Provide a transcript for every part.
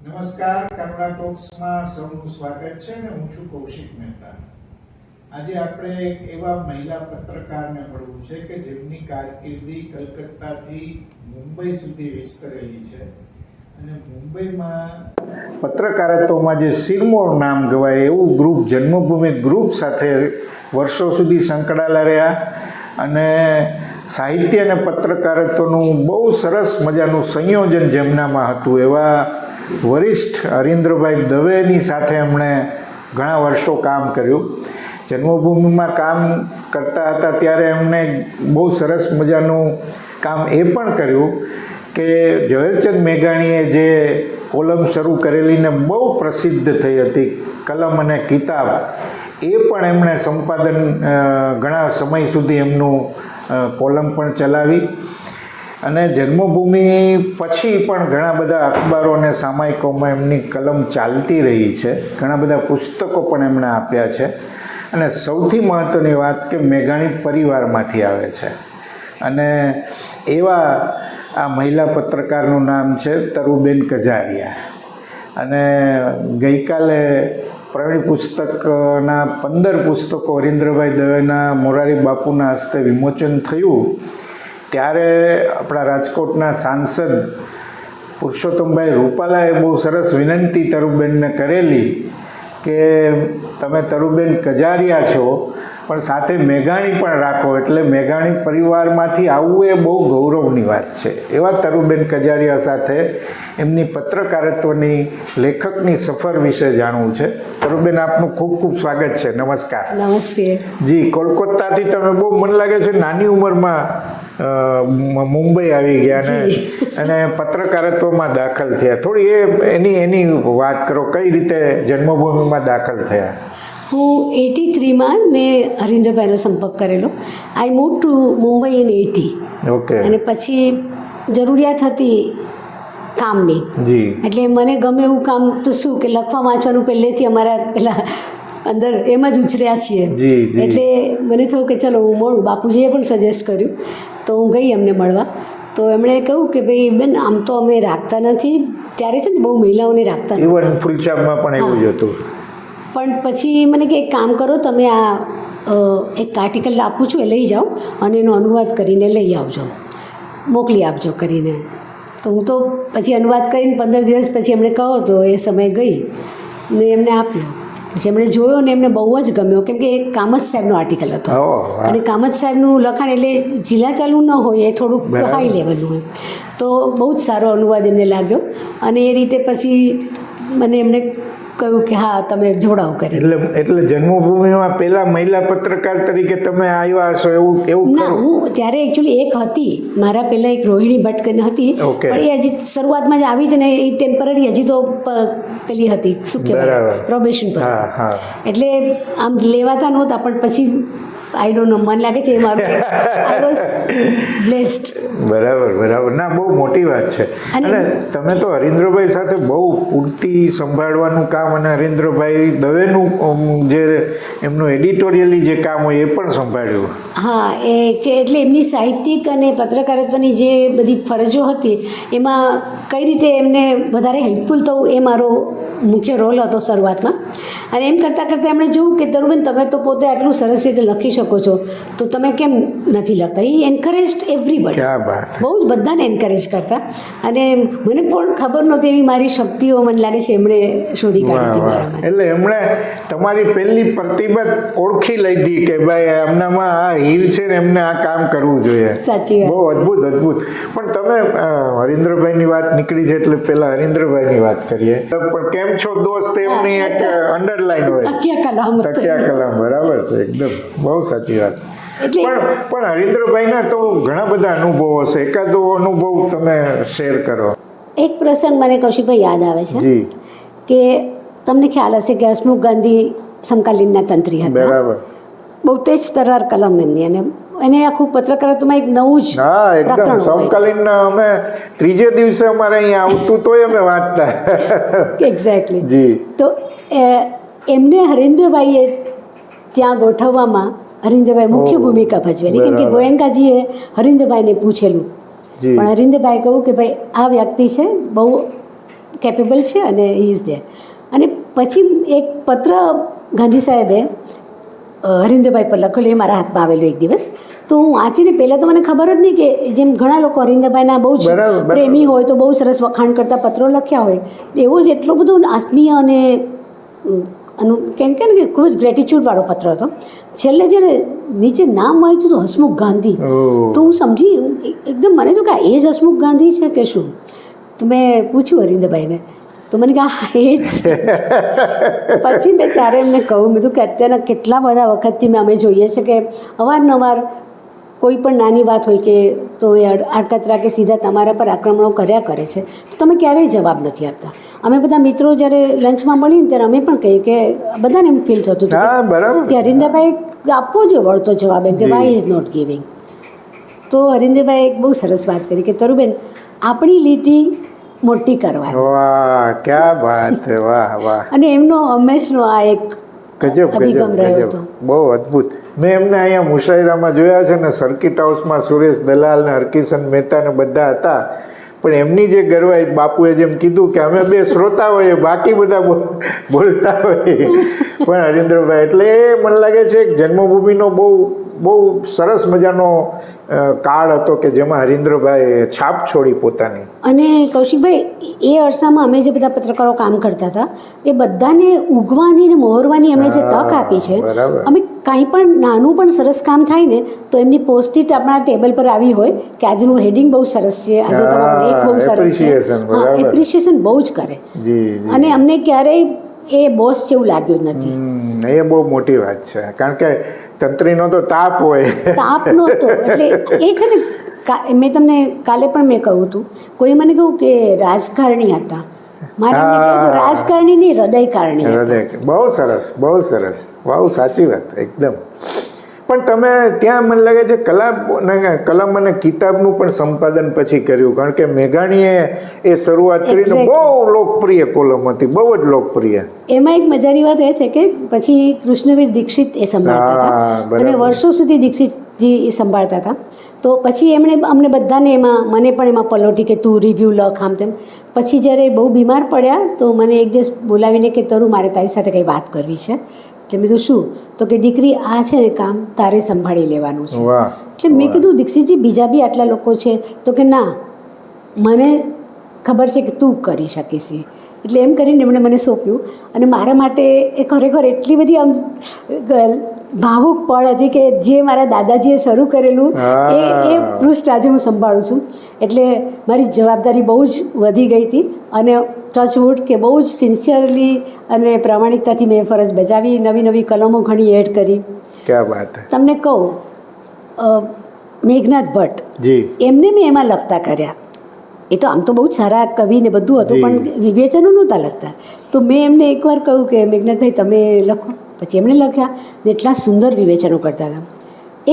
નમસ્કાર, કરુણા ટોક્સમાં સૌનું સ્વાગત છે ને હું છું કૌશિક મહેતા. આજે આપણે એક એવા મહિલા પત્રકારને મળવું છે કે જેમની કારકિર્દી કલકત્તાથી મુંબઈ સુધી વિસ્તરેલી છે અને મુંબઈમાં પત્રકારત્વમાં જે સિરમોર નામ ગવાય એવું ગ્રુપ, જન્મભૂમિ ગ્રુપ સાથે વર્ષો સુધી સંકળાયેલા રહ્યા અને સાહિત્ય અને પત્રકારત્વનું બહુ સરસ મજાનું સંયોજન જેમનામાં હતું એવા વરિષ્ઠ હરીન્દ્રભાઈ દવેની સાથે એમણે ઘણા વર્ષો કામ કર્યું. જન્મભૂમિમાં કામ કરતા હતા ત્યારે એમણે બહુ સરસ મજાનું કામ એ પણ કર્યું કે ઝવેરચંદ મેઘાણીએ જે કોલમ શરૂ કરેલીને બહુ પ્રસિદ્ધ થઈ હતી, કલમ અને કિતાબ, એ પણ એમણે સંપાદન ઘણા સમય સુધી એમનું કોલમ પણ ચલાવી અને જન્મભૂમિ પછી પણ ઘણા બધા અખબારો અને સામાયિકોમાં એમની કલમ ચાલતી રહી છે. ઘણા બધા પુસ્તકો પણ એમણે આપ્યા છે અને સૌથી મહત્ત્વની વાત કે મેઘાણી પરિવારમાંથી આવે છે અને એવા આ મહિલા પત્રકારનું નામ છે તરુબેન કજારિયા. અને ગઈકાલે પ્રવીણ પુસ્તકના 15 પુસ્તકો હરીન્દ્રભાઈ દવેના મોરારી બાપુના હસ્તે વિમોચન થયું ત્યારે આપણા રાજકોટના સાંસદ પુરુષોત્તમભાઈ રૂપાલાએ બહુ સરસ વિનંતી તરુબેનને કરેલી કે તમે તરુબેન કજારિયા છો પણ સાથે મેઘાણી પણ રાખો, એટલે મેઘાણી પરિવારમાંથી આવવું એ બહુ ગૌરવની વાત છે. એવા તરુબેન કજારિયા સાથે એમની પત્રકારત્વની લેખકની સફર વિશે જાણવું છે. તરુબેન, આપનું ખૂબ ખૂબ સ્વાગત છે. નમસ્કાર. નમસ્તે જી. કોલકાતાથી તમે બહુ મને લાગે છે નાની ઉંમરમાં મુંબઈ આવી ગયા અને પત્રકારત્વમાં દાખલ થયા. થોડી એની વાત કરો, કઈ રીતે જન્મભૂમિમાં દાખલ થયા? હું 83માં મેં હરીન્દ્રભાઈનો સંપર્ક કરેલો. I move to Mumbai in 80. Okay. અને પછી જરૂરિયાત હતી કામની. જી. એટલે મને ગમે એવું કામ તો શું કે લખવા વાંચવાનું પહેલેથી અમારા પેલા અંદર એમ જ ઉછર્યા છીએ. એટલે મને થયું કે ચલો હું મળું. બાપુજીએ પણ સજેસ્ટ કર્યું તો હું ગઈ એમને મળવા. તો એમણે કહ્યું કે ભાઈ બેન, આમ તો અમે રાખતા નથી, ત્યારે છે ને બહુ મહિલાઓને રાખતા નથી. ઇવન ફૂલચાપમાં પણ એવું જ હતું. પણ પછી મને કે એક કામ કરો, તમે આ એક આર્ટિકલ આપું છું એ લઈ જાઓ અને એનો અનુવાદ કરીને લઈ આવજો, મોકલી આપજો કરીને. તો હું તો પછી અનુવાદ કરીને 15 દિવસ પછી એમણે કહો તો એ સમય ગઈ ને એમને આપ્યો. પછી એમણે જોયો ને એમને બહુ જ ગમ્યો, કેમ કે એક કામત સાહેબનો આર્ટિકલ હતો અને કામત સાહેબનું લખાણ એટલે જિલ્લા ચાલુ ન હોય, એ થોડુંક હાઈ લેવલનું હોય. તો બહુ જ સારો અનુવાદ એમને લાગ્યો અને એ રીતે પછી મને એમણે કહ્યું કે હા તમે જોડાઓ કરી. એટલે જન્મભૂમિમાં પહેલા મહિલા પત્રકાર તરીકે તમે આવ્યા હશો એવું ના, હું ત્યારે એકચ્યુઅલી એક હતી મારા પહેલાં એક રોહિણી ભટ્ટ કરીને હતી, પણ એ હજી શરૂઆતમાં જ આવી હતી ને, એ ટેમ્પરરી હજી તો પેલી હતી, શું કહેવાય, પ્રોબેશન પર હતી. એટલે આમ લેવાતા નહોતા, પણ પછી આઈ ડોન્ટ નો, મને લાગે છે એ મારું આઈ વોઝ બ્લેસ્ડ. બરાબર. ના, બહુ મોટી વાત છે. અને તમે તો હરીન્દ્રભાઈ સાથે બહુ પૂરતી સંભાળવાનું કામ અને હરીન્દ્રભાઈ દવેનું જે એમનું એડિટોરિયલી જે કામ હોય એ પણ સંભાળ્યું. હા, એ એટલે એમની સાહિત્યિક અને પત્રકારત્વની જે બધી ફરજો હતી એમાં કઈ રીતે એમને વધારે હેલ્પફુલ થવું એ મારો મુખ્ય રોલ હતો શરૂઆતમાં. અને એમ કરતાં કરતાં એમણે જોયું કે તરુબેન, તમે તો પોતે આટલું સરસ રીતે લખી શકો છો તો તમે કેમ નથી લખતા. એ એન્કરેજડ એવરીબડી, બહુ જ બધાને એન્કરેજ કરતા. અને મને પણ ખબર નહોતી એવી મારી શક્તિઓ મને લાગે છે એમણે શોધી કાઢી હતી મારામાં. એટલે એમણે તમારી પહેલી પ્રતિભા ઓળખી લીધી કે ભાઈ એમનામાં આ હીલ છે ને, એમને આ કામ કરવું જોઈએ. સાચી વાત. બહુ અદ્ભુત. પણ તમે હરીન્દ્રભાઈની વાત નીકળી છે એટલે પહેલા હરીન્દ્રભાઈની વાત કરીએ. પણ કેમ છો દોસ્ત, એમની એક અંડરલાઈન હોય, તકિયા કલામ. બરાબર છે, એકદમ બહુ સાચી વાત. પણ હરીન્દ્રભાઈના તો ઘણા બધા અનુભવો હશે, એકાદો અનુભવ તમે શેર કરો. એક પ્રસંગ મને કૌશિકભાઈ યાદ આવે છે કે તમને ખ્યાલ હશે કે હસમુખ ગાંધી સમકાલીનના તંત્રી હતા. બરાબર. બહુ તેજ તરાર કલમ એમની, અને એને આખું પત્રકારત્વમાં એક નવું જ એકદમ સમકાલીન. અમે ત્રીજે દિવસે અમારે અહીંયા આવતું તોય અમે વાંચતા. એક્ઝેક્ટલી. જી. તો એમને હરીન્દ્રભાઈએ ત્યાં ગોઠવવામાં હરીન્દ્રભાઈ મુખ્ય ભૂમિકા ભજવેલી, કેમ કે ગોયંકાજીએ હરીન્દ્રભાઈને પૂછેલું, પણ હરીન્દ્રભાઈ કહ્યું કે ભાઈ આ વ્યક્તિ છે બહુ કેપેબલ છે અને હી ઇઝ ધેર. અને પછી એક પત્ર ગાંધી સાહેબે હરિન્દ્રભાઈ પર લખેલું, એ મારા હાથમાં આવેલું એક દિવસ. તો હું વાંચીને પહેલાં તો મને ખબર જ નહીં કે જેમ ઘણા લોકો હરિન્દ્રભાઈના બહુ જ પ્રેમી હોય તો બહુ સરસ વખાણ કરતા પત્રો લખ્યા હોય, એવો જ એટલો બધો આત્મીય અને કેમ કે ખૂબ જ ગ્રેટિટ્યૂડવાળો પત્ર હતો. છેલ્લે જ્યારે નીચે નામ વાંચ્યું તો હસમુખ ગાંધી, તો હું સમજી એકદમ, મને તો કે એ જ હસમુખ ગાંધી છે કે શું? તો મેં પૂછ્યું હરિન્દ્રભાઈને, તો મને કે હા એ જ છે. પછી મેં ત્યારે એમને કહું, મેં કે અત્યારના કેટલા બધા વખતથી અમે જોઈએ છે કે અવારનવાર કોઈ પણ નાની વાત હોય કે તો એ આડકતરા કે સીધા તમારા પર આક્રમણો કર્યા કરે છે, તો તમે ક્યારેય જવાબ નથી આપતા. અમે બધા મિત્રો જ્યારે લંચમાં મળીને ત્યારે અમે પણ કહીએ કે બધાને એમ ફીલ થતું હતું કે હરિન્દ્રભાઈ આપવો જોઈએ વળતો જવાબ, એમ કે વાય ઇઝ નોટ ગિવિંગ. તો હરિન્દ્રભાઈ એક બહુ સરસ વાત કરી કે તરુબેન, આપણી લીટી મોટી કરવાની. વાહ, ક્યા બાત હે, વાહ વાહ. અને એમનો હંમેશનો આ એક અભિગમ રહ્યો હતો. બહુ અદ્ભુત. મેં એમને અહીંયા મુશાયરામાં જોયા છે ને, સર્કિટ હાઉસમાં સુરેશ દલાલ ને હરકિશન મહેતા ને બધા હતા, પણ એમની જે ગરવાઈ, બાપુએ જેમ કીધું કે અમે બે શ્રોતા હોઈએ, બાકી બધા બોલતા હોઈએ, પણ હરિન્દ્રભાઈ એટલે મને લાગે છે એક જન્મભૂમિનો બહુ બહુ સરસ મજાનો કાળ હતો કે જેમાં હરિન્દ્રભાઈ છાપ છોડી પોતાની. અને કૌશિકભાઈ, એ અરસામાં અમે જે બધા પત્રકારો કામ કરતા હતા એ બધાને ઉગવાની ને મોહરવાની એમણે જે તક આપી છે. અમે કાંઈ પણ નાનું પણ સરસ કામ થાય ને તો એમની પોસ્ટ-ઇટ આપણા ટેબલ પર આવી હોય કે આજનું હેડિંગ બહુ સરસ છે, આજે તમારો લેખ બહુ સરસ છે, હા, એપ્રિશિએશન બહુ જ કરે. અને અમને ક્યારેય એ બોસ જેવું લાગ્યું નથી. એ બહુ મોટી વાત છે, કારણ કે તંત્રીનો તો તાપ હોય. તાપ નહોતો, એટલે એ છે ને, મેં તમને કાલે પણ મેં કહ્યું હતું, કોઈ મને કહ્યું કે રાજકારણી હતા, મારે એમને કહ્યું રાજકારણી નહીં, હૃદયકારણી હતા. બહુ સરસ, બહુ સરસ, બહુ સાચી વાત એકદમ. પણ તમે ત્યાં મને લાગે છે કલમ અને કિતાબનું પણ સંપાદન પછી કર્યું, કારણ કે મેઘાણીએ એ શરૂઆત કરીને બહુ લોકપ્રિય કોલમ હતી, બહુ જ લોકપ્રિય. એમાં એક મજાની વાત એ છે કે પછી કૃષ્ણવીર દીક્ષિત એ સંભાળતા હતા અને વર્ષો સુધી દીક્ષિતજી એ સંભાળતા હતા. તો પછી એમણે અમને બધાને એમાં, મને પણ એમાં પલોટી કે તું રિવ્યૂ લખ, આમ તેમ. પછી જ્યારે બહુ બીમાર પડ્યા તો મને એક દિવસ બોલાવીને કે તરુ, મારે તારી સાથે કંઈ વાત કરવી છે. એટલે મેં કીધું શું? તો કે દીકરી, આ છે ને કામ તારે સંભાળી લેવાનું છે. એટલે મેં કીધું દીક્ષિતજી, બીજા બી આટલા લોકો છે? તો કે ના, મને ખબર છે કે તું કરી શકીશ. એટલે એમ કરીને એમણે મને સોંપ્યું. અને મારા માટે એ ખરેખર એટલી બધી આમ ભાવુક પળ હતી કે જે મારા દાદાજીએ શરૂ કરેલું એ પૃષ્ઠ આજે હું સંભાળું છું. એટલે મારી જવાબદારી બહુ જ વધી ગઈ હતી અને ટચવુડ કે બહુ જ સિન્સિયરલી અને પ્રામાણિકતાથી મેં ફરજ બજાવી. નવી નવી કલમો ઘણી એડ કરી. ક્યા વાત. તમને કહું, મેઘનાથ ભટ્ટ, એમને મેં એમાં લખતા કર્યા. એ તો આમ તો બહુ જ સારા કવિ ને બધું હતું, પણ વિવેચનો નહોતા લખતા. તો મેં એમને એકવાર કહ્યું કે મેઘનાથભાઈ તમે લખો. પછી એમણે લખ્યા, એટલા સુંદર વિવેચનો કરતા હતા.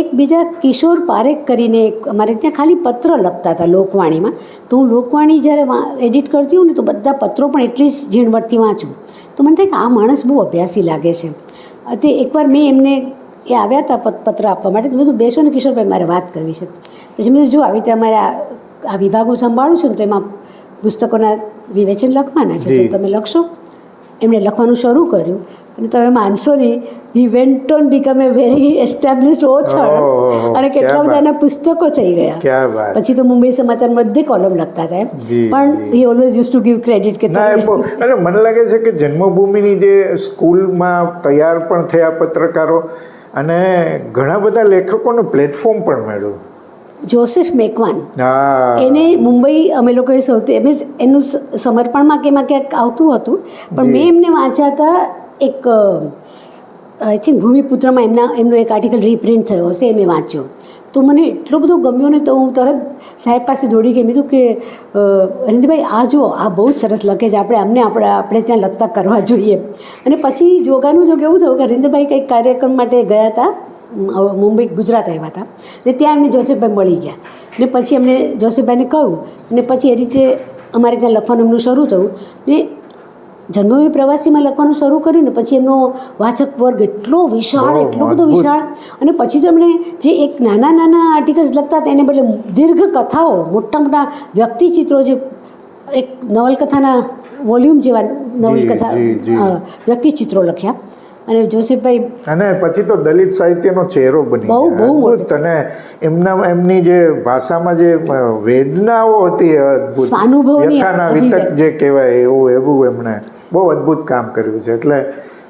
એક બીજા કિશોર પારેખ કરીને અમારે ત્યાં ખાલી પત્ર લખતા હતા લોકવાણીમાં. તો હું લોકવાણી જ્યારે એડિટ કરતી હોઉં ને તો બધા પત્રો પણ એટલી જ ઝીણવટથી વાંચું. તો મને થાય કે આ માણસ બહુ અભ્યાસી લાગે છે. તે એકવાર મેં એમને, એ આવ્યા હતા પત્ર આપવા માટે, તો મેં કીધું બેસો ને કિશોરભાઈ, મારે વાત કરવી છે. પછી મેં જો આવી રીતે અમારે આ વિભાગ હું સંભાળું છું ને તો એમાં પુસ્તકોના વિવેચન લખવાના છે, તો તમે લખશો? એમણે લખવાનું શરૂ કર્યું અને તમે માનશો નહીં, he went on become a very established author અને કેટલા બધા એના પુસ્તકો થઈ ગયા. પછી તો મુંબઈ સમાચાર બધે કોલમ લખતા હતા. પણ he always use to give credit કે અને મને લાગે છે કે જન્મભૂમિની જે સ્કૂલમાં તૈયાર પણ થયા પત્રકારો અને ઘણા બધા લેખકોને પ્લેટફોર્મ પણ મળ્યું. જોસેફ મેકવાન, એને મુંબઈ અમે લોકોએ સૌથી એનું સમર્પણમાં કે એમાં ક્યાંક આવતું હતું, પણ મેં એમને વાંચ્યા હતા. એક આઈ થિંક ભૂમિપુત્રમાં એમનો એક આર્ટિકલ રીપ્રિન્ટ થયો હશે, એ મેં વાંચ્યો. તો મને એટલો બધો ગમ્યો ને, તો હું તરત સાહેબ પાસે દોડી ગઈ. કીધું કે હરિન્દ્રભાઈ, આ જુઓ, આ બહુ જ સરસ લખે છે, આપણે ત્યાં લખતા કરવા જોઈએ. અને પછી જોગાનું જો કેવું થયું કે હરિન્દ્રભાઈ કંઈક કાર્યક્રમ માટે ગયા હતા મુંબઈ, ગુજરાત આવ્યા હતા ને ત્યાં એમને જોસેફભાઈ મળી ગયા. ને પછી એમને જોસેફભાઈને કહ્યું ને પછી એ રીતે અમારે ત્યાં લખવાનું એમનું શરૂ થયું. ને જન્મભૂમિ પ્રવાસીમાં લખવાનું શરૂ કર્યું ને પછી એમનો વાચક વર્ગ એટલો વિશાળ, એટલો બધો વિશાળ. અને પછી તો એમણે જે એક નાના નાના આર્ટિકલ્સ લખતા હતા એને બદલે દીર્ઘ કથાઓ, મોટા મોટા વ્યક્તિચિત્રો, જે એક નવલકથાના વોલ્યુમ જેવા નવલકથા જી, જી. વ્યક્તિચિત્રો લખ્યા. અને જોશીભાઈ અને પછી તો દલિત સાહિત્યનો ચહેરો બની બહુ, ગયા. બહુ અદ્ભુત. અને એમની જે ભાષામાં જે વેદનાઓ હતી અદ્ભુત, સ્વાનુભવની વ્યથાના વિતક જે કહેવાય એવું એમણે બહુ અદ્ભુત કામ કર્યું છે.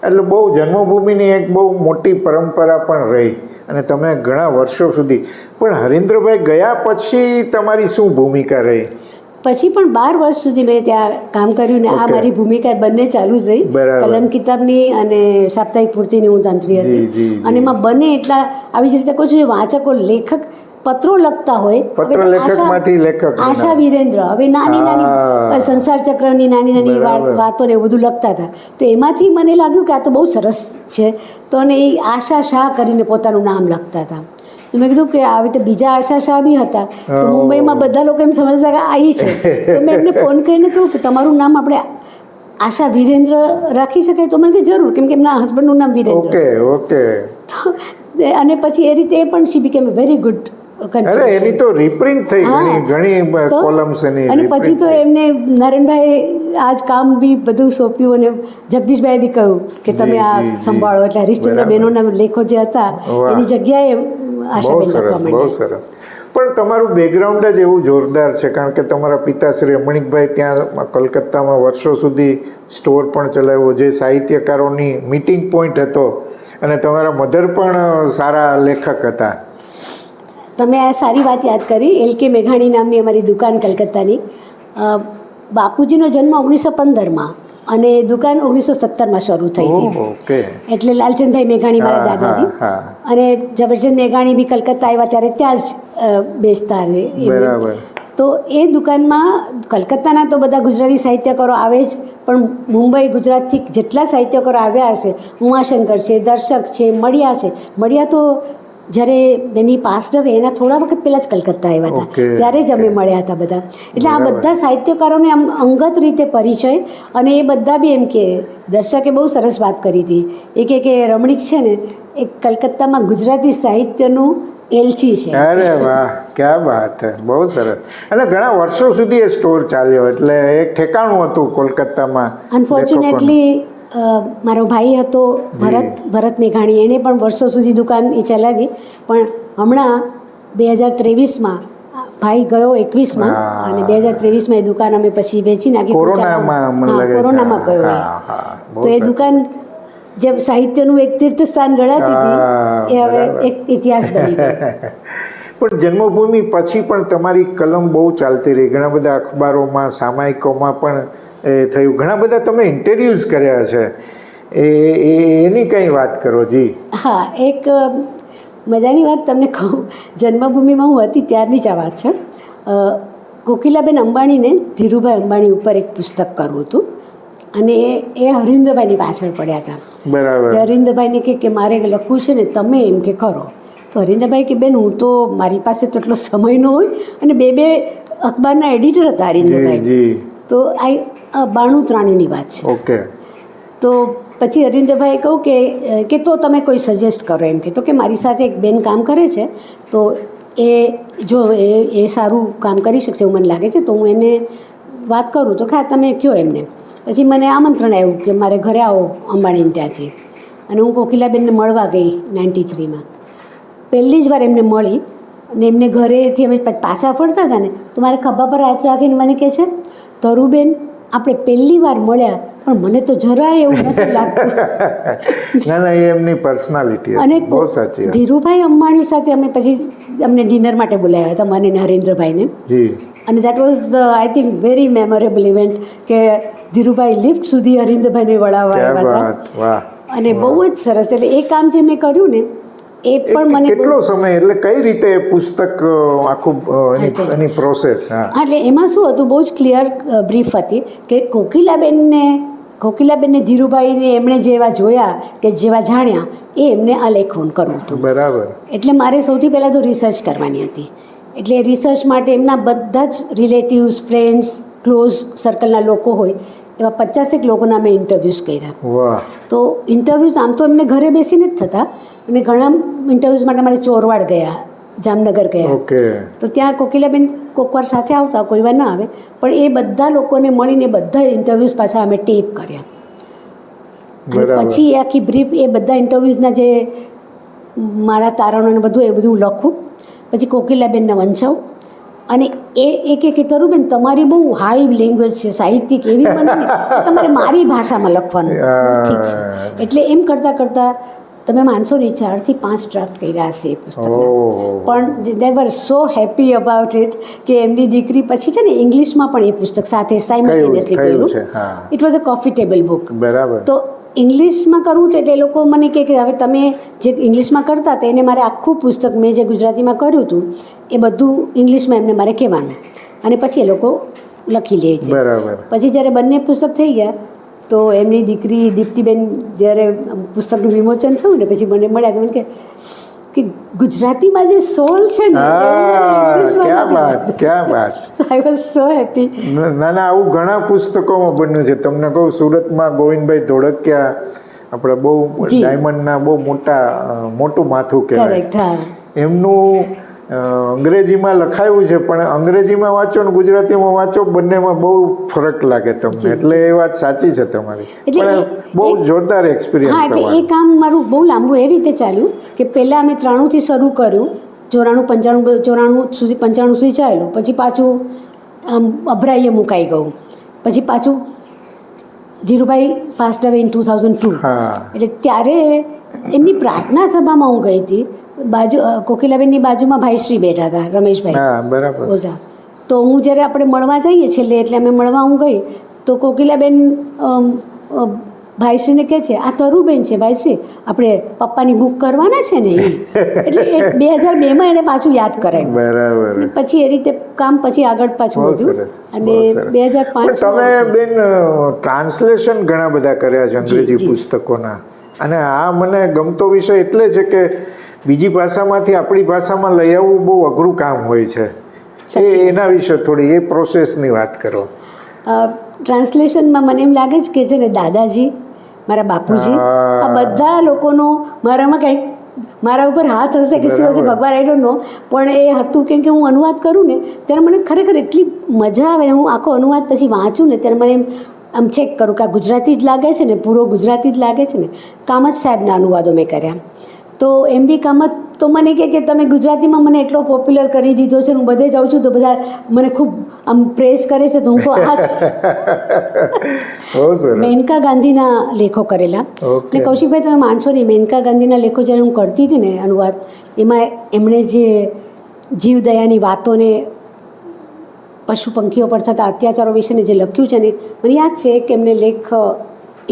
એટલે બહુ જન્મભૂમિની એક બહુ મોટી પરંપરા પણ રહી અને તમે ઘણા વર્ષો સુધી. પણ હરીન્દ્રભાઈ ગયા પછી તમારી શું ભૂમિકા રહી? પછી પણ 12 વર્ષ સુધી મેં ત્યાં કામ કર્યું ને આ Okay. મારી ભૂમિકા બંને ચાલુ જ રહી. બરાબર. કલમ કિતાબની અને સાપ્તાહિક પૂર્તિની હું તંત્રી જી, જી, હતી. જી. અને એમાં બંને એટલા આવી જ રીતે કહું છું, જે વાંચકો લેખક પત્રો લખતા હોય. હવે પત્ર તો લેખકમાંથી લેખક બનાવે. આશા વિરેન્દ્ર હવે નાની હા. નાની સંસાર ચક્રની નાની નાની બરાબર. વાતો ને એવું બધું લખતા હતા. તો એમાંથી મને લાગ્યું કે આ તો બહુ સરસ છે. તો અને એ આશા શાહ કરીને પોતાનું નામ લખતા હતા. તો મેં કીધું કે આવી રીતે બીજા આશા શાહ બી હતા. તો Oh. મુંબઈમાં બધા લોકો એમ સમજતા કે આ ઈ છે. તો મેં એમને ફોન કરીને કહ્યું કે તમારું નામ આપણે આશા વિરેન્દ્ર રાખી શકાય? તો મને કે જરૂર, કેમ કે એમના હસબન્ડનું નામ વિરેન્દ્ર. ઓકે. તો અને પછી એ રીતે એ પણ શી બીકેમ એ વેરી ગુડ અરે એની તો રિપ્રિન્ટ થઈ ઘણી તો કોલમ્સ એની અને પછી તો એમને નારાયણભાઈ આજ કામ બી બધું સોંપ્યું અને જગદીશભાઈ બી કહ્યું કે તમે આ જી, જી. સંભાળો. એટલે હરીશચંદ્ર બરાબર. બેનોના લેખો જે હતા વાહ. એની જગ્યાએ આશાબેન બહુ લખવા સરસ, બહુ માંડ્યા. સરસ. પણ તમારું બેકગ્રાઉન્ડ જ એવું જોરદાર છે, કારણ કે તમારા પિતાશ્રી અમણિકભાઈ ત્યાં કલકત્તામાં વર્ષો સુધી સ્ટોર પણ ચલાવ્યો, જે સાહિત્યકારોની મીટિંગ પોઈન્ટ હતો, અને તમારા મધર પણ સારા લેખક હતા. તમે આ સારી વાત યાદ કરી. LK મેઘાણી નામની અમારી દુકાન કલકત્તાની. બાપુજીનો જન્મ 1915માં અને દુકાન 1917માં શરૂ થઈ હતી. ઓકે. એટલે લાલચંદભાઈ મેઘાણી મારા હા, દાદાજી. હા, અને ઝવેરચંદ મેઘાણી બી કલકત્તા આવ્યા ત્યારે ત્યાં જ બેસતા રહે. બરાબર. તો એ દુકાનમાં કલકત્તાના તો બધા ગુજરાતી સાહિત્યકારો આવે જ, પણ મુંબઈ ગુજરાતથી જેટલા સાહિત્યકારો આવ્યા હશે, ઉમાશંકર છે, દર્શક છે, મળ્યા છે. મળ્યા તો જ્યારે એની પાસ્ટ હવે એના થોડા વખત પહેલાં જ કલકત્તા આવ્યા હતા. Okay, ત્યારે જ અમે મળ્યા હતા બધા. એટલે આ બરાબર. બધા સાહિત્યકારોને આમ અંગત રીતે પરિચય. અને એ બધા બી એમ કે દર્શકે બહુ સરસ વાત કરી હતી. એ કે રમણીક છે ને એ કલકત્તામાં ગુજરાતી સાહિત્યનું એલચી છે. અરે વાહ, ક્યાં વાત હે, બહુ સરસ. અને ઘણા વર્ષો સુધી એ સ્ટોર ચાલ્યો, એટલે એક ઠેકાણું હતું કોલકાતામાં. અનફોર્ચ્યુનેટલી મારો ભાઈ હતો ભરત મેઘાણી, એણે પણ વર્ષો સુધી દુકાન એ ચલાવી. પણ હમણાં 2023માં ભાઈ ગયો 21માં, હા. અને 2023માં એ દુકાન અમે પછી વેચી નાખી. કોરોનામાં મને લાગે છે. કોરોનામાં ગયો એ. હા, હા, બહુ તો એ સાચું. દુકાન જે સાહિત્યનું એક તીર્થસ્થાન ગણાતી હા, હતી એ હવે બરાબર. એક ઇતિહાસ બની ગઈ. પણ જન્મભૂમિ પછી પણ તમારી કલમ બહુ ચાલતી રહી, ઘણા બધા અખબારોમાં, સામાયિકોમાં પણ એ થયું, ઘણા બધા તમે ઇન્ટરવ્યૂઝ કર્યા છે. એની કંઈ વાત કરો જી. હા, એક મજાની વાત તમને કહું. જન્મભૂમિમાં હું હતી ત્યારની જ આ વાત છે. કોકિલાબેન અંબાણીને ધીરુભાઈ અંબાણી ઉપર એક પુસ્તક કરવું હતું, અને એ હરિન્દ્રભાઈની પાછળ પડ્યા હતા. બરાબર. હરિન્દ્રભાઈને કે મારે લખવું છે ને, તમે એમ કે કરો. તો હરિન્દ્રભાઈ કે બેન હું તો, મારી પાસે તો એટલો સમય ન હોય, અને બે અખબારના એડિટર હતા જી, હરિન્દ્રભાઈ. જી. તો આ 92-93ની વાત છે. ઓકે. તો પછી હરિન્દ્રભાઈએ કહું કે તો તમે કોઈ સજેસ્ટ કરો એમ. કે તો કે મારી સાથે એક બેન કામ કરે છે, તો એ જો એ સારું કામ કરી શકશે એવું મને લાગે છે, તો હું એને વાત કરું. તો હા તમે કહો એમને. પછી મને આમંત્રણ આવ્યું કે મારે ઘરે આવો અંબાણીને ત્યાંથી. અને હું કોકિલાબેનને મળવા ગઈ 93માં. પહેલી જ વાર એમને મળી, અને એમને ઘરેથી અમે પાછા ફરતા હતા ને, તો મારે ખભા પર હાથ રાખીને મને કહે છે, તરુબેન આપણે પહેલી વાર મળ્યા, પણ મને તો જરાય એવું નથી લાગતું. ના, એ એમની પર્સનાલિટી અને બહુ સાચી વાત. ધીરુભાઈ અંબાણી સાથે અમે પછી અમને ડિનર માટે બોલાવ્યા હતા, મને ને હરિન્દ્રભાઈને. જી. અને that was I think very memorable event, કે ધીરુભાઈ લિફ્ટ સુધી હરિન્દ્રભાઈને વળાવવા ક્યાં આવ્યા વાત, વાહ. હતા. અને બહુ જ સરસ. એટલે એ કામ જે મેં કર્યું ને એ પણ મને કેટલો સમય, એટલે કઈ રીતે એ પુસ્તક આખું એની પ્રોસેસ? હા. એટલે એમાં શું હતું, બહુ જ ક્લિયર બ્રીફ હતી કે કોકિલાબેનને ધીરુભાઈને એમણે જેવા જોયા કે જેવા જાણ્યા એ એમને આલેખન કરવું હતું. બરાબર. એટલે મારે સૌથી પહેલાં તો રિસર્ચ કરવાની હતી. એટલે રિસર્ચ માટે એમના બધા જ રિલેટિવ્સ, ફ્રેન્ડ્સ, ક્લોઝ સર્કલના લોકો હોય એવા 50 લોકોના મેં ઇન્ટરવ્યૂઝ કર્યા. વાહ. તો ઇન્ટરવ્યૂઝ આમ તો એમને ઘરે બેસીને જ થતા, અને ઘણા ઇન્ટરવ્યૂઝ માટે મારે ચોરવાડ ગયા જામનગર ગયા. ઓકે. તો ત્યાં કોકિલાબેન કોકવાર સાથે આવતા, કોઈ વાર ના આવે, પણ એ બધા લોકોને મળીને બધા ઇન્ટરવ્યૂઝ પાછા અમે ટેપ કર્યા. અને બરાબર. પછી એ આખી બ્રીફ એ બધા ઇન્ટરવ્યૂઝના જે મારા તારણો ને બધું એ બધું લખું, પછી કોકિલાબેનને વંચાવું. અને એ એક એક તરુબેન તમારી બહુ હાઈ લેંગ્વેજ છે, સાહિત્યિક એવી મને નહીં, તમારે મારી ભાષામાં લખવાનું. ઠીક છે. એટલે એમ કરતાં કરતાં તમે માનશો નહીં, 4 થી 5 ડ્રાફ્ટ કર્યા હશે એ પુસ્તકના. ઓહ. પણ દે વર સો હેપી અબાઉટ ઇટ કે એમની દીકરી પછી છે ને ઇંગ્લિશમાં પણ એ પુસ્તક સાથે સાયમલ્ટેનિયસલી થયું કર્યું. છે, હા. It was a coffee table book. બરાબર. તો ઇંગ્લિશમાં કરવું તો એટલે એ લોકો મને કહે કે હવે તમે જે ઇંગ્લિશમાં કરતા હતા એને મારે આખું પુસ્તક મેં જે ગુજરાતીમાં કર્યું હતું એ બધું ઇંગ્લિશમાં એમને મારે કહેવાનું, અને પછી એ લોકો લખી લે છે. બરાબર. પછી જ્યારે બંને પુસ્તક થઈ ગયા તો એમની દીકરી દીપ્તિબેન જ્યારે પુસ્તકનું વિમોચન થયું ને પછી મને મળ્યા કે મને કે ગુજરાતીમાં જે સોલ છે ને ક્યાં વાત, ક્યાં વાત. I was so happy. ના ના, આવું ઘણા પુસ્તકોમાં બન્યું છે. તમને કહું, સુરતમાં ગોવિંદભાઈ ધોળકિયા આપણે બહુ ડાયમંડના બહુ મોટું માથું કહેવાય, કરેક્ટ. હા, એમનું અંગ્રેજીમાં લખાયું છે, પણ અંગ્રેજીમાં વાંચો ને ગુજરાતીમાં વાંચો બંનેમાં બહુ ફરક લાગે તમને. એટલે એ વાત સાચી છે તમારી, પણ બહુ જોરદાર એક્સપિરિયન્સ. હા, એટલે એ કામ મારું બહુ લાંબુ એ રીતે ચાલ્યું કે પહેલાં અમે 93 થી શરૂ કર્યું, 94 સુધી 95 સુધી ચાલ્યું, પછી પાછું અભરાઈએ મુકાઈ ગયું, પછી પાછું ધીરુભાઈ પાસ્ડ અવે ઇન 2002. એટલે ત્યારે એમની પ્રાર્થના સભામાં હું ગઈ હતી. કોકિલાબેનની બાજુમાં ભાઈશ્રી બેઠા હતા, રમેશભાઈ. બરાબર. ઓઝા. તો હું જ્યારે આપણે મળવા જઈએ છેલ્લે, એટલે અમે મળવા હું ગઈ તો કોકિલાબેન ભાઈશ્રીને કહે છે આ તરુબેન છે ભાઈશ્રી, આપણે પપ્પાની બુક કરવાના છે ને એ. એટલે 2002માં એને પાછું યાદ કરાયું. બરાબર. પછી એ રીતે કામ પછી આગળ પાછું વધ્યું. અને 2005 તમે બેન ટ્રાન્સલેશન ઘણા બધા કર્યા છે અંગ્રેજી પુસ્તકોના, અને આ મને ગમતો વિષય એટલે છે કે બીજી ભાષામાંથી આપણી ભાષામાં લઈ આવવું બહુ અઘરું કામ હોય છે. એના વિશે થોડી એ પ્રોસેસની વાત કરો. ટ્રાન્સલેશનમાં મને એમ લાગે છે કે છે ને દાદાજી, મારા બાપુજી, આ બધા લોકોનો મારામાં કંઈક મારા ઉપર હાથ હશે કે શું હશે ભગવાન, આઈ ડોન્ટ નો, પણ એ હતું કેમ કે હું અનુવાદ કરું ને ત્યારે મને ખરેખર એટલી મજા આવે. હું આખો અનુવાદ પછી વાંચું ને ત્યારે મને એમ આમ ચેક કરું કે આ ગુજરાતી જ લાગે છે ને, પૂરો ગુજરાતી જ લાગે છે ને. કામત સાહેબના અનુવાદો મેં કર્યા, તો એમ બી કામત તો મને કહે કે તમે ગુજરાતીમાં મને એટલો પોપ્યુલર કરી દીધો છે, હું બધે જાઉં છું તો બધા મને ખૂબ આમ પ્રેઝ કરે છે, તો હું કહું આ મેનકા ગાંધીના લેખો કરેલા. ને કૌશિકભાઈ તમે માનશો નહીં, મેનકા ગાંધીના લેખો જ્યારે હું કરતી હતી ને અનુવાદ, એમાં એમણે જે જીવદયાની વાતોને પશુ પંખીઓ પર થતા અત્યાચારો વિશેને જે લખ્યું છે ને, મને યાદ છે કે એમને લેખ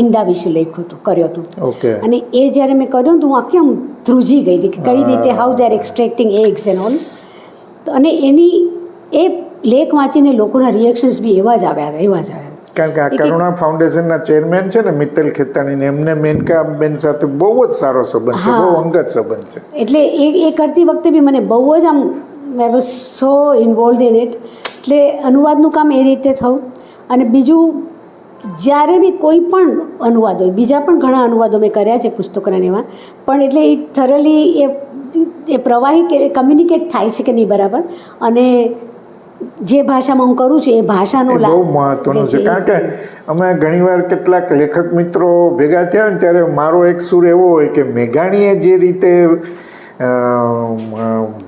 ઈંડા વિશે કર્યો હતો. અને એ જ્યારે મેં કર્યો તો હું આખી આમ ધ્રુજી ગઈ હતી કે કઈ રીતે how they are extracting eggs and all. અને એની એ લેખ વાંચીને લોકોના રિએક્શન્સ બી એવા જ આવ્યા. કારણ કે આ કરુણા ફાઉન્ડેશનના ચેરમેન છે ને મિત્તલ ખેતાણીને, એમને મેનકા બેન સાથે બહુ જ સારો સંબંધ છે, બહુ અંગત સંબંધ છે. એટલે એ કરતી વખતે બી મને બહુ જ આમ I was so involve in it. એટલે અનુવાદનું કામ એ રીતે થયું. અને બીજું, જ્યારે બી કોઈ પણ અનુવાદ હોય, બીજા પણ ઘણા અનુવાદો મેં કર્યા છે પુસ્તકોના એવા, પણ એટલે એ થરલી એ પ્રવાહી કમ્યુનિકેટ થાય છે કે નહીં બરાબર, અને જે ભાષામાં હું કરું છું એ ભાષાનો બહુ મહત્વનું છે. કારણ કે અમે ઘણીવાર કેટલાક લેખક મિત્રો ભેગા થયા હોય ને ત્યારે મારો એક સૂર એવો હોય કે મેઘાણીએ જે રીતે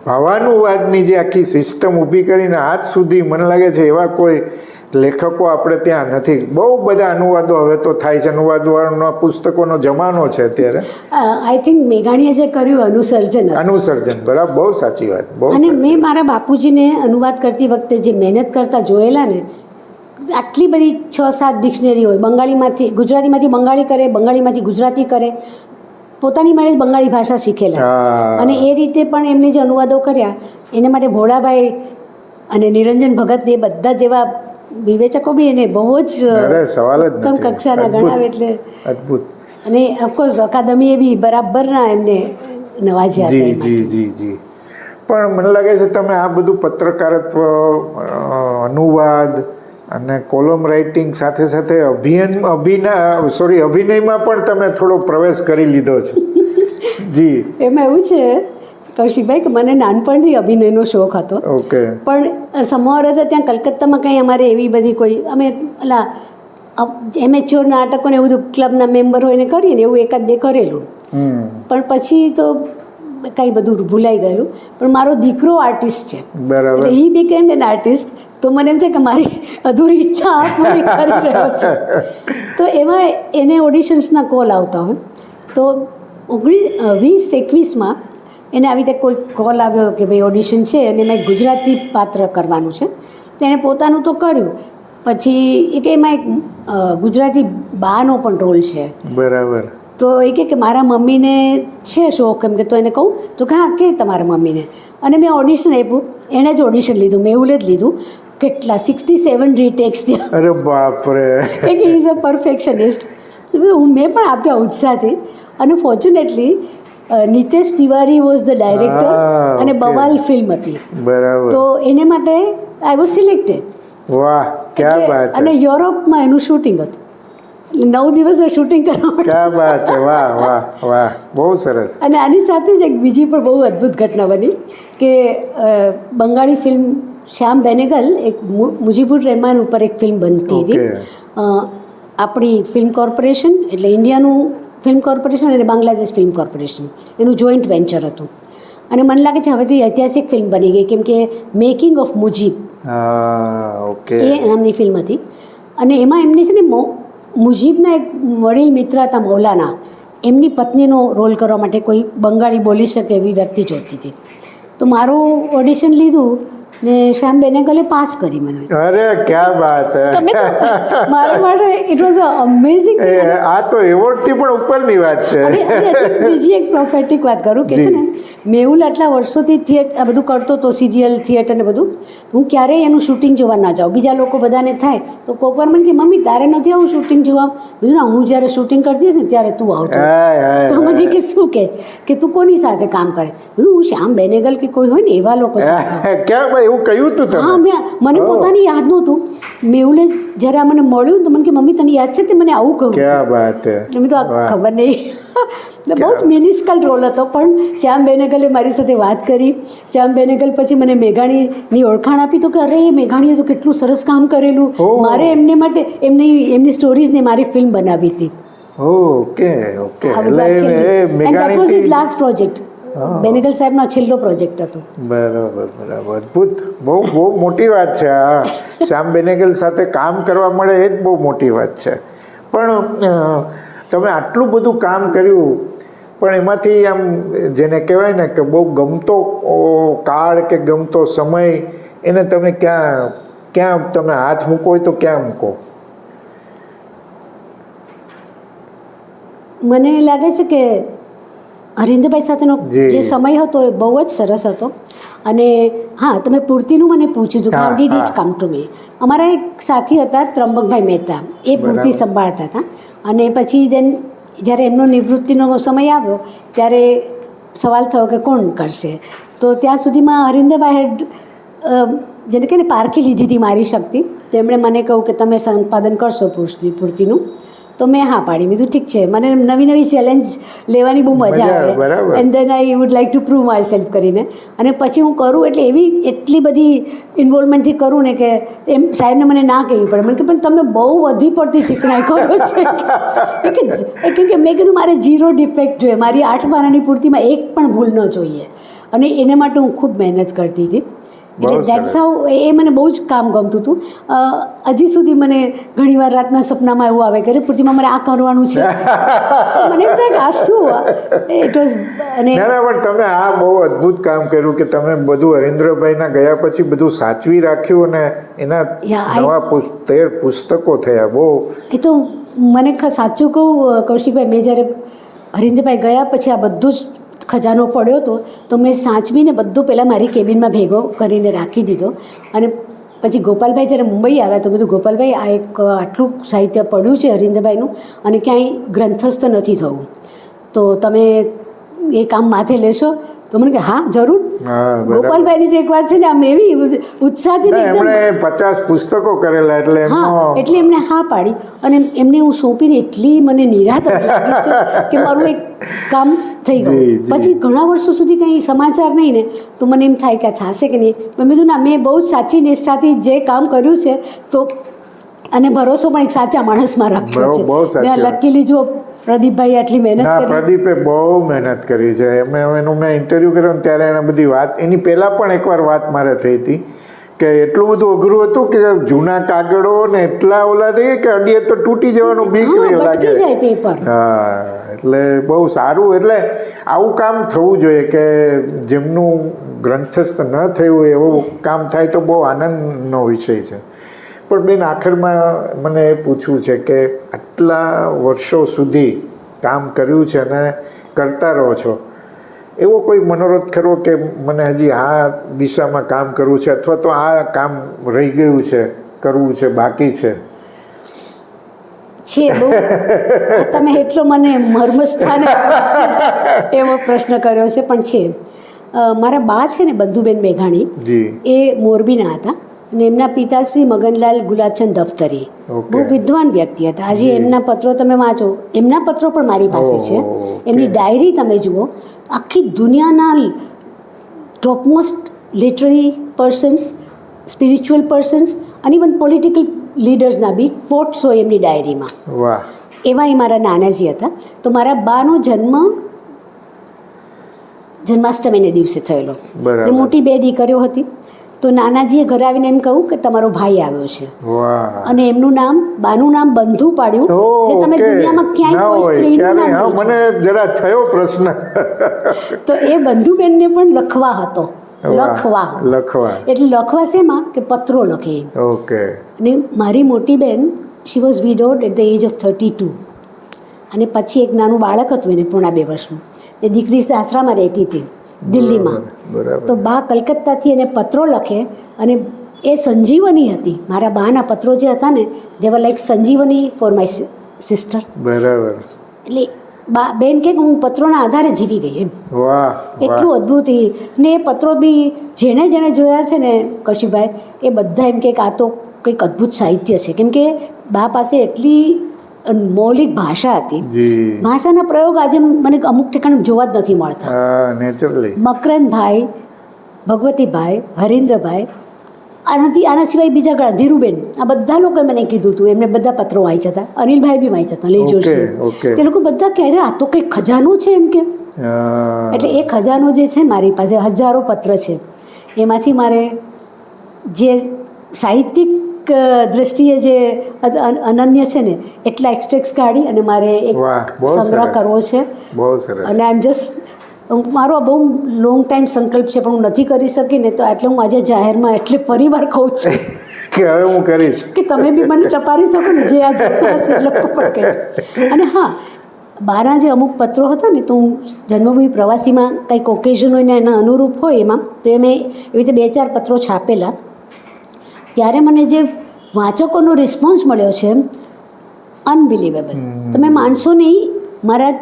ભાવાનુવાદની જે આખી સિસ્ટમ ઊભી કરીને આજ સુધી મને લાગે છે એવા કોઈ લેખકો આપણે ત્યાં નથી. બહુ બધા અનુવાદો હવે તો થાય છે, અનુવાદવાળાના પુસ્તકોનો જમાનો છે અત્યારે. આઈ થિંક મેઘાણીએ જે કર્યું અનુસર્જન, બરાબર, બહુ સાચી વાત. અને મેં મારા બાપુજીને અનુવાદ કરતી વખતે જે મહેનત કરતા જોયેલા ને, આટલી બધી 6-7 ડિક્શનરી હોય, બંગાળીમાંથી ગુજરાતીમાંથી બંગાળી કરે, બંગાળીમાંથી ગુજરાતી કરે, પોતાની મેળે બંગાળી ભાષા શીખેલા. અને એ રીતે પણ એમને જે અનુવાદો કર્યા એના માટે ભોળાભાઈ અને નિરંજન ભગત એ બધા જેવા વિવેચકો બી એને બહુ જ ઉત્તમ કક્ષાના ગણાવે. એટલે અદ્ભુત. અને ઓફકોર્સ અકાદમીએ બી બરાબરના એમને નવાજ્યા હતા. જી. પણ મને લાગે છે તમે આ બધું પત્રકારત્વ, અનુવાદ અને કોલમ રાઇટિંગ સાથે સાથે અભિનયમાં પણ તમે થોડો પ્રવેશ કરી લીધો છે. જી. એમાં એવું છે કૌશિકભાઈ કે મને નાનપણથી અભિનયનો શોખ હતો, ઓકે. પણ સમોર હતા ત્યાં કલકત્તામાં કંઈ અમારે એવી બધી કોઈ અમે પેલા એમેચ્યોર નાટકો ને એવું બધું ક્લબના મેમ્બર હોઈને કરીએ ને એવું એકાદ બે કરેલું, પણ પછી તો કાંઈ બધું ભૂલાઈ ગયેલું. પણ મારો દીકરો આર્ટિસ્ટ છે, બરાબર. એટલે એ બીકેમ એન આર્ટિસ્ટ. તો મને એમ થાય કે મારી અધૂરી ઈચ્છા આ પૂરી કરી રહ્યો છે. તો એમાં એને ઓડિશન્સના કોલ આવતા હોય. તો 2021માં એને આવી રીતે કોઈ કોલ આવ્યો કે ભાઈ ઓડિશન છે અને એમાં એક ગુજરાતી પાત્ર કરવાનું છે. તો એણે પોતાનું તો કર્યું, પછી એ કે એમાં એક ગુજરાતી બાનો પણ રોલ છે. બરાબર. તો એ કે મારા મમ્મીને છે શોખ, એમ કે તો એને કહું તો કે હા કે તમારા મમ્મીને. અને મેં ઓડિશન આપ્યું, એણે જ ઓડિશન લીધું, મેહુલે જ લીધું. કેટલા 67 રીટેક્સ થયા. અરે બાપરે. કે ઇઝ અ પરફેક્શનિસ્ટ. મેં પણ આપ્યા ઉત્સાહથી. અને fortunately Nitesh Tiwari was the director અને બવાલ ફિલ્મ હતી. બરાબર. તો એને માટે આઈ વોઝ સિલેક્ટેડ. વાહ, ક્યા બાત. અને યુરોપમાં એનું શૂટિંગ હતું, 9 દિવસ શૂટિંગ કરવા. ક્યા બાત છે. વાહ વાહ વાહ, બહુ સરસ. અને આની સાથે જ એક બીજી પણ બહુ અદ્ભુત ઘટના બની કે બંગાળી ફિલ્મ શ્યામ બેનેગલ, એક મુજીબુર રહેમાન ઉપર એક ફિલ્મ બનતી હતી. આપણી ફિલ્મ કોર્પોરેશન એટલે ઇન્ડિયાનું ફિલ્મ કોર્પોરેશન અને બાંગ્લાદેશ ફિલ્મ કોર્પોરેશન એનું જોઈન્ટ વેન્ચર હતું. અને મને લાગે છે હવે તો એ ઐતિહાસિક ફિલ્મ બની ગઈ, કેમ કે મેકિંગ ઓફ મુજીબ ઓકે એ નામની ફિલ્મ હતી. અને એમાં એમને છે ને મુજીબના એક વડીલ મિત્ર હતા મૌલાના, એમની પત્નીનો રોલ કરવા માટે કોઈ બંગાળી બોલી શકે એવી વ્યક્તિ જોઈતી હતી. તો મારું ઓડિશન લીધું ને શ્યામ બેનેગલે પાસ કરી મને. અરે ક્યા બાત હે. મારા માટે ઇટ વોઝ અમેઝિંગ. આ તો એવોર્ડથી પણ ઉપરની વાત છે. બીજી એક પ્રોફેટિક વાત કરું કે છે ને મેહુલ આટલા વર્ષોથી થિયેટર આ બધું કરતો હતો, સિરિયલ થિયેટર ને બધું. હું ક્યારેય એનું શૂટિંગ જોવા ના જાઉં. બીજા લોકો બધાને થાય તો કોઈક વાર મને કે મમ્મી તારે નથી આવું શૂટિંગ જોવા. બીજું ના, હું જ્યારે શૂટિંગ કરતી હશે ને ત્યારે તું આવતો. તો મને કે શું કે તું કોની સાથે કામ કરે? હું શ્યામ બેનેગલ કે કોઈ હોય ને એવા લોકો સાથે. ક્યાં ભાઈ એવું કહ્યું તું તમે? હા, મને પોતાની યાદ નહોતું. મેહુલે જ્યારે આ મને મળ્યું તો મને કે મમ્મી તને યાદ છે તે મને આવું કહ્યું. ક્યા બાત હે. એટલે મેં તો ખબર નહીં. બહુ જ મિનિસ્કલ રોલ હતો, પણ શ્યામ બેનેગલે મારી સાથે વાત કરી. શ્યામ બેનેગલ પછી મને મેઘાણીની ઓળખાણ આપી. તો કે અરે મેઘાણીએ તો કેટલું સરસ કામ કરેલું. મારે એમને માટે એમની સ્ટોરીઝને મારી ફિલ્મ બનાવી હતી. Okay okay. That was his last project. Benegal સાહેબનો છેલ્લો પ્રોજેક્ટ હતો. બરાબર બરાબર. અદ્ભુત. બહુ બહુ મોટી વાત છે આ. શ્યામ બેનેગલ સાથે કામ કરવા મળે એ જ બહુ મોટી વાત છે. પણ તમે આટલું બધું કામ કર્યું, પણ એમાંથી આમ જેને કહેવાય ને કે બહુ ગમતો કાળ કે ગમતો સમય, એને તમે ક્યાં તમે હાથ મૂકો હોય તો ક્યાં મૂકો? મને લાગે છે કે હરિન્દ્રભાઈ સાથેનો જે સમય હતો એ બહુ જ સરસ હતો. અને હા, તમે પૂર્તિનું મને પૂછ્યું હતું, how did it come to me. અમારા એક સાથી હતા ત્રંબકભાઈ મહેતા, એ પૂર્તિ સંભાળતા હતા. અને પછી જ્યારે એમનો નિવૃત્તિનો સમય આવ્યો ત્યારે સવાલ થયો કે કોણ કરશે. તો ત્યાં સુધીમાં હરિન્દ્રભાઈ હેડ જેને કહે ને પારખી લીધી હતી મારી શક્તિ. તો એમણે મને કહ્યું કે તમે સંપાદન કરશો પૂર્તિનું. તો મેં હા પાડી. મેં કીધું ઠીક છે, મને નવી નવી ચેલેન્જ લેવાની બહુ મજા આવે. And then I would like to prove myself કરીને. અને પછી હું કરું એટલે એટલી બધી ઇન્વોલ્વમેન્ટથી કરું ને કે એમ સાહેબને મને ના કહેવી પડે. મને કે પણ તમે બહુ વધી પડતી ચીકણાઈ કરો છો. કેમ કે મેં કીધું મારે 0 ડિફેક્ટ જોઈએ, મારી 8 પાનાની પૂર્તિમાં એક પણ ભૂલ ન જોઈએ. અને એને માટે હું ખૂબ મહેનત કરતી હતી. એટલે દેટ્સ હાઉ એ મને બહુ જ કામ ગમતું હતું. હજી સુધી મને ઘણીવાર રાતના સપનામાં એવું આવે કે પૂર્તિમાં મારે આ કરવાનું છે. મને એમ થાય કે આ શું ઇટ વોઝ. અને પણ તમે આ બહુ અદ્ભુત કામ કર્યું કે તમે બધું હરિન્દ્રભાઈના ગયા પછી બધું સાચવી રાખ્યું અને એના નવા 13 પુસ્તકો થયા. બહુ એ તો મને સાચું કહું કૌશિકભાઈ, મેં જ્યારે હરિન્દ્રભાઈ ગયા પછી આ બધું જ ખજાનો પડ્યો હતો તો મેં સાચવીને બધું પહેલાં મારી કેબિનમાં ભેગો કરીને રાખી દીધો. અને પછી ગોપાલભાઈ જ્યારે મુંબઈ આવ્યા તો બધું ગોપાલભાઈ આ એક આટલું સાહિત્ય પડ્યું છે હરિન્દ્રભાઈનું અને ક્યાંય ગ્રંથસ્થ નથી થવું, તો તમે એ કામ માથે લેશો તો મને કે હા જરૂર. હા, બરાબર. ગોપાલભાઈની તો એક વાત છે ને, આમ એવી ઉત્સાહથી ને એકદમ, એમણે 50 પુસ્તકો કરેલા એટલે હા, એમનો એટલે એમને હા પાડી અને એમને હું સોંપીને એટલી મને નિરાત લાગી છે કે મારું એક કામ થઈ ગયું. જી, જી. પછી ઘણા વર્ષો સુધી કંઈ સમાચાર નહીં ને તો મને એમ થાય કે આ થશે કે નહીં. મેં કીધું ના, મેં બહુ જ સાચી નિષ્ઠાથી જે કામ કર્યું છે તો, અને ભરોસો પણ એક સાચા માણસમાં રાખ્યો છે. બહુ સાચી મેં વાત. લકીલી જો પ્રદીપભાઈ આટલી મહેનત ના, કરી. પ્રદીપે બહુ મહેનત કરી છે. એનું મેં ઇન્ટરવ્યૂ કર્યો ને ત્યારે એને બધી વાત, એની પહેલાં પણ એકવાર વાત મારે થઈ હતી કે એટલું બધું અઘરું હતું કે જૂના કાગળો ને એટલા ઓલા થઈ કે અડીએ તો તૂટી જવાનું બીક હા, નહીં લાગે. બટકી જાય પેપર. હા, એટલે બહુ સારું. એટલે આવું કામ થવું જોઈએ કે જેમનું ગ્રંથસ્થ ન થયું હોય એવું કામ થાય તો બહુ આનંદનો વિષય છે. પણ બેન, આખરમાં મને એ પૂછવું છે કે આટલા વર્ષો સુધી કામ કર્યું છે અને કરતા રહો છો, એવો કોઈ મનોરથ ખરો કે મને હજી આ દિશામાં કામ કરવું છે અથવા તો આ કામ રહી ગયું છે, કરવું છે, બાકી છે? બહુ તમે એટલો મને મર્મસ્થાને સ્પર્શે છે એવો પ્રશ્ન કર્યો છે. પણ છે, મારા બા છે ને બંધુબેન મેઘાણી, જી. એ મોરબીના હતા અને એમના પિતાશ્રી મગનલાલ ગુલાબચંદ દફતરી ઓકે. બહુ વિદ્વાન વ્યક્તિ હતા. આજે એમના પત્રો તમે વાંચો, એમના પત્રો પણ મારી પાસે છે. ઓકે. એમની ડાયરી તમે જુઓ, આખી દુનિયાના topmost literary persons, spiritual persons અને ઇવન પોલિટિકલ લીડર્સના બી કોટ્સ હોય એમની ડાયરીમાં. વાહ. એવા એ મારા નાનાજી હતા. તો મારા બાનો જન્મ જન્માષ્ટમીને દિવસે થયેલો. બરાબર. ને મોટી 2 દીકરીઓ હતી. તો નાનાજીએ ઘરે આવીને એમ કહ્યું કે તમારો ભાઈ આવ્યો છે. વાહ. અને એમનું નામ, બાનું નામ બંધુ પાડ્યું, જે તમે ઓકે. દુનિયામાં ક્યાંય ના કોઈ હોય. સ્ત્રીનું ક્યારે? નામ હા, નહીં મને જરા થયો પ્રશ્ન. જોયું. તો એ બંધુબેનને પણ લખવા હતો. લખવા. લખવા. એટલે લખવા શેમાં કે પત્રો લખે. ઓકે. અને મારી મોટી બેન, she was widowed at the age of 32. અને પછી એક નાનું બાળક હતું એને પોણા 2 વર્ષનું. એ દીકરી સાસરામાં રહેતી હતી દિલ્હીમાં. બરાબર. તો બા કલકત્તાથી એને પત્રો લખે અને એ સંજીવની હતી. મારા બાના પત્રો જે હતા ને, they were like Sanjeevani for my sister. બરાબર. એટલે બેન કે હું પત્રોના આધારે જીવી ગઈ એમ. વાહ. એટલું અદ્ભુત. ને એ પત્રો બી જેણે જેણે જોયા છે ને કૌશિકભાઈ, એ બધા એમ કે આ તો કંઈક અદ્ભુત સાહિત્ય છે. કેમ કે બા પાસે એટલી મૌલિક ભાષા હતી. જી. ભાષાના પ્રયોગ આજે મને અમુક ઠેકાણે જોવા જ નથી મળતા. હા, નેચરલી. મકરંદભાઈ, ભગવતીભાઈ, હરીન્દ્રભાઈ, આના સિવાય બીજા ઘણા, ધીરુબેન, આ બધા લોકોએ મને કીધું હતું. એમને બધા પત્રો વાંચ્યા હતા. અનિલભાઈ બી વાંચ્યા હતા, લઈ જોશે. ઓકે. તે લોકો બધા કહે આ તો કંઈક ખજાનો છે એમ કે. હા. એટલે એ ખજાનો જે છે મારી પાસે હજારો પત્ર છે. એમાંથી મારે જે સાહિત્યિક દ્રષ્ટિએ જે અનન્ય છે ને એટલા એક્સટ્રેક્ટ્સ કાઢી અને મારે એક વાહ, બહુ સંગ્રહ સરસ. કરવો છે. બહુ સરસ. અને આઈ એમ જસ્ટ, મારો બહુ લોંગ ટાઈમ સંકલ્પ છે પણ હું નથી કરી શકી ને, તો એટલે હું આજે જાહેરમાં એટલે ફરીવાર કહું છું કે હવે હું કરીશ. કે તમે બી મને ટપારી શકો ને, જે આ જોતા હશે એ લોકો પણ કહે. અને હા, બાના જે અમુક પત્રો હતા ને, તો હું જન્મભૂમિ પ્રવાસીમાં કંઈક ઓકેઝન હોય ને એના અનુરૂપ હોય એમાં, તો એમે એવી રીતે 2-4 પત્રો છાપેલા. ત્યારે મને જે વાંચકોનો રિસ્પોન્સ મળ્યો છે અનબિલીવેબલ. તમે માનશો નહીં, મારા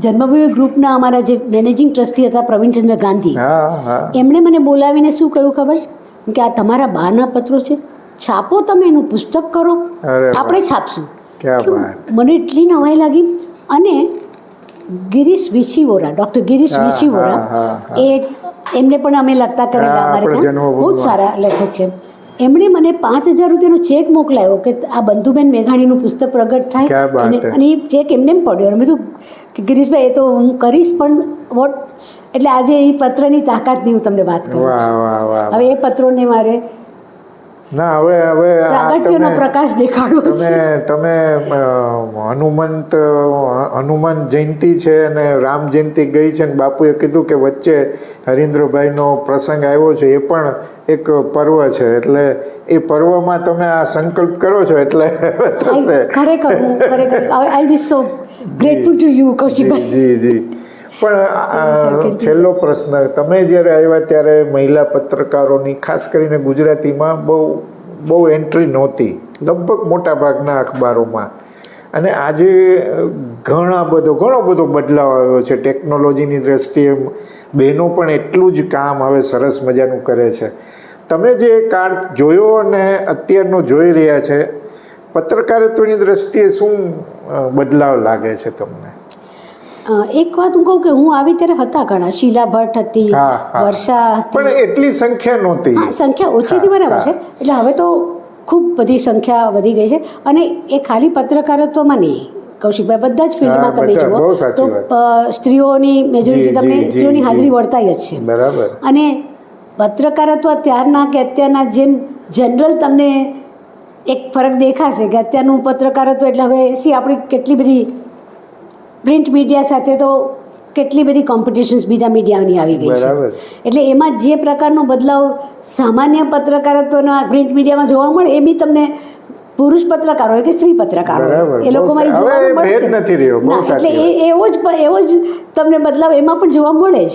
જન્મભૂમિ ગ્રુપના અમારા જે મેનેજિંગ ટ્રસ્ટી હતા પ્રવીણચંદ્ર ગાંધી, હા, હા. એમણે મને બોલાવીને શું કહ્યું ખબર છે કે આ તમારા બાના પત્રો છે, છાપો, તમે એનું પુસ્તક કરો, અરે વાહ. આપણે છાપશું. ક્યાં એટલે વાત. મને એટલી નવાઈ લાગી. અને ગિરીશ વિશીવોરા, ડૉક્ટર ગિરીશ હા, વિશીવોરા, હા, હા, એ એમને પણ અમે લખતા કરેલા હા, અમારે આપણે ત્યાં, બહુ જ જન્મભૂમિમાં. સારા લેખક છે. એમણે મને 5,000 રૂપિયાનો ચેક મોકલાવ્યો કે આ બંધુબેન મેઘાણીનું પુસ્તક પ્રગટ થાય. ક્યાં બાત હે. અને એ ચેક એમને એમ પડ્યો. મેં કીધું કે ગિરીશભાઈ, એ તો હું કરીશ, પણ વોટ, એટલે આજે એ પત્રની તાકાતની હું તમને વાત કરું વાહ, છું. વાહ, વાહ. હવે એ પત્રોને મારે ના, હવે આ પ્રાગટ્યનો પ્રકાશ દેખાડવો છે. તમે હનુમાન જયંતિ છે અને રામ જયંતિ ગઈ છે, ને બાપુએ કીધું કે વચ્ચે હરીન્દ્રભાઈનો પ્રસંગ આવ્યો છે, એ પણ એક પર્વ છે. એટલે એ પર્વમાં તમે આ સંકલ્પ કરો છો એટલે થશે. ખરેખર આઈ બી સો ગ્રેટફુલ ટુ યુ કૌશિકભાઈ. જી, જી. પણ છેલ્લો પ્રશ્ન, તમે જ્યારે આવ્યા ત્યારે મહિલા પત્રકારોની ખાસ કરીને ગુજરાતીમાં બહુ એન્ટ્રી નહોતી, લગભગ મોટા ભાગના અખબારોમાં. અને આજે ઘણો બધો બદલાવ આવ્યો છે ટેકનોલોજીની દ્રષ્ટિએ. બહેનો પણ એટલું જ કામ હવે સરસ મજાનું કરે છે. તમે જે કાળ જોયો અને અત્યારનો જોઈ રહ્યા છે, પત્રકારત્વની દ્રષ્ટિએ શું બદલાવ લાગે છે તમને? એક વાત હું કહું કે હું આવી ત્યારે હતા ઘણા, શીલા ભટ્ટ હતી, વર્ષા હતી, પણ એટલી સંખ્યા નહોતી. હા, સંખ્યા ઓછી હતી, બરાબર છે. એટલે હવે તો ખૂબ બધી સંખ્યા વધી ગઈ છે. અને એ ખાલી પત્રકારત્વમાં નહીં કૌશિકભાઈ, બધા જ ફિલ્ડમાં તમે જુઓ તો સ્ત્રીઓની મેજોરિટી તમને સ્ત્રીઓની હાજરી વર્તાય જ છે. બરાબર. અને પત્રકારત્વ ત્યારના કે અત્યારના જેમ જનરલ તમને એક ફરક દેખાશે કે અત્યારનું પત્રકારત્વ એટલે હવે આપણી કેટલી બધી પ્રિન્ટ મીડિયા સાથે તો કેટલી બધી કોમ્પિટિશન્સ બીજા મીડિયાની આવી ગઈ છે. એટલે એમાં જે પ્રકારનો બદલાવ સામાન્ય પત્રકારત્વના પ્રિન્ટ મીડિયામાં જોવા મળે એ બી તમને પુરુષ પત્રકાર હોય કે સ્ત્રી પત્રકાર હોય એ લોકોમાં જોવા મળશે. એટલે એવો જ તમને બદલાવ એમાં પણ જોવા મળે જ.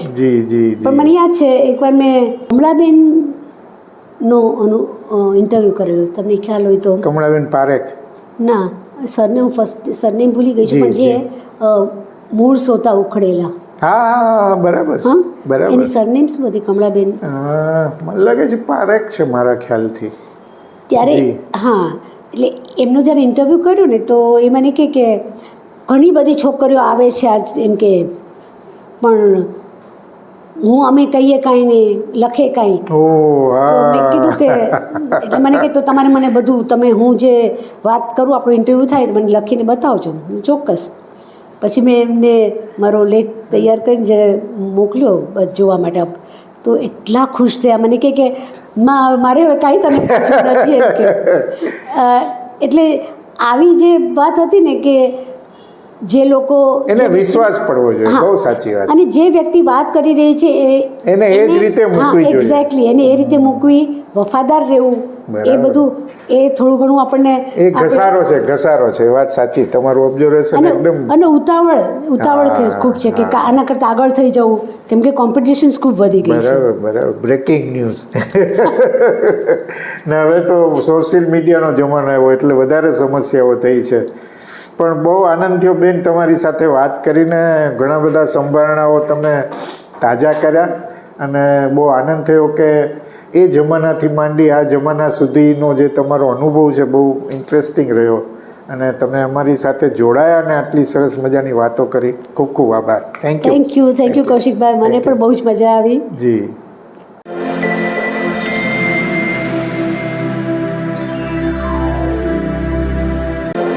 પણ મને યાદ છે એકવાર મેં કમળાબેનનો ઇન્ટરવ્યૂ કરેલો, તમને ખ્યાલ હોય તો. કમળાબેન પારેખ? ના, સરનેમ સરનેમ ભૂલી ગઈ છું, પણ જે મૂળ સોતા ઉખડેલા. હા, બરાબર. હા, બરાબર. એની સરનેમ શું હતી? કમળાબેન, મને લાગે છે પારેખ છે મારા ખ્યાલથી. ત્યારે હા, એટલે એમનો જ્યારે ઇન્ટરવ્યૂ કર્યું ને તો એ મને કહે કે ઘણી બધી છોકરીઓ આવે છે આજ, એમ કે પણ અમે કહીએ કાંઈ ને લખે કાંઈ. તો મેં કીધું કે એટલે મને કે તો તમારે મને બધું હું જે વાત કરું, આપણો ઇન્ટરવ્યૂ થાય તો મને લખીને બતાવજો. ચોક્કસ. પછી મેં એમને મારો લેખ તૈયાર કરીને જ્યારે મોકલ્યો જોવા માટે, તો એટલા ખુશ થયા. મને કે મારે હવે કાંઈ તને પૂછવું નથી એમ કે. એટલે આવી જે વાત હતી ને કે જે લોકો એને વિશ્વાસ પડવો જોઈએ. બહુ સાચી વાત. અને જે વ્યક્તિ વાત કરી રહી છે એને એ જ રીતે મૂકવી જોઈએ. એક્ઝેક્ટલી, એને એ રીતે મૂકવી, વફાદાર રહેવું, એ બધું એ થોડું ઘણું આપણને ઘસારો છે. વાત સાચી, તમારું ઓબ્ઝર્વેશન એકદમ. અને ઉતાવળ ખૂબ છે કે આના કરતાં આગળ થઈ જવું, કેમ કે કોમ્પિટિશન્સ ખૂબ વધી ગઈ છે. બરાબર. Breaking news. ને હવે તો સોશિયલ મીડિયાનો જમાનો આવ્યો એટલે વધારે સમસ્યાઓ થઈ છે. પણ બહુ આનંદ થયો બેન તમારી સાથે વાત કરીને. ઘણા બધા સંભારણાઓ તમે તાજા કર્યા અને બહુ આનંદ થયો કે એ જમાનાથી માંડી આ જમાના સુધીનો જે તમારો અનુભવ છે બહુ ઇન્ટરેસ્ટિંગ રહ્યો અને તમે અમારી સાથે જોડાયા અને આટલી સરસ મજાની વાતો કરી. ખૂબ ખૂબ આભાર. થેન્ક યુ કૌશિકભાઈ, મને પણ બહુ જ મજા આવી. જી.